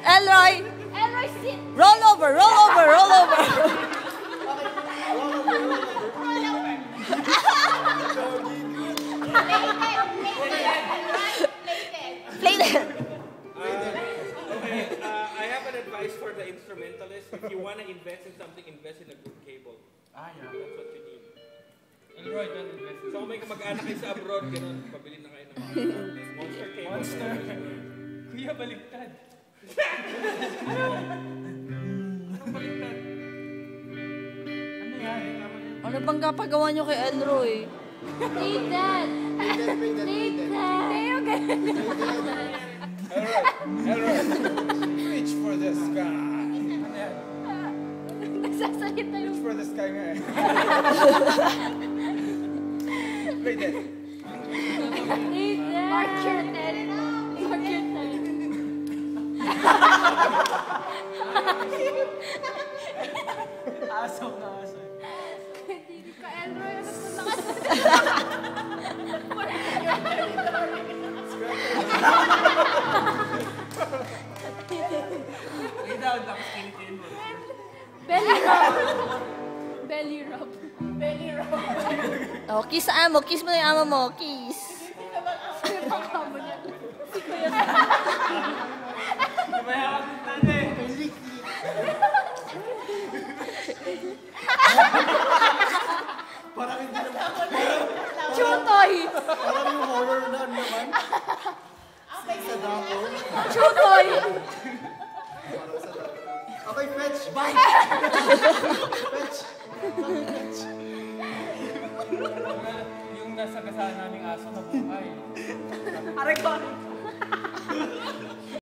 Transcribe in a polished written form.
Elroy! Elroy, sit! Roll over, roll over, roll over! Play that. Okay, I have an advice for the instrumentalist. If you want to invest in something, invest in a good cable. Ah, yeah. That's what you need. Elroy, don't invest. So kung may kamag-anak kayo sa abroad, ganun, pabili na kayo ng mga monster cable. Monster. Kuya, baliktad. Anong baliktad? Ano yan? Ano bang kapagawa nyo kay Elroy? Need that! Need that! Tayo, ganun. Elroy, reach for the sky. Ano yan? Nagsasalita yung... Reach for the sky nga eh. Wait then. Need that! Mark your 10. Mark your 10. Aso na aso. Hindi ka, Elroy. Ano po nakas... Lay down, tapos kinitin mo. Belly rub. Belly rub. Belly rub. Oh, kiss sa amo. Kiss mo na yung amo mo. Kiss. Ano bang kamo niya? Si Kuya. Kumaya ka ng tanay. Parang hindi naman. Chutoy! Parang yung horror na ano naman. Sa damo. Chutoy! Okay, fetch. Bye. Fetch. Fetch. Yung nasa kasama naming aso na buhay. Aray ko.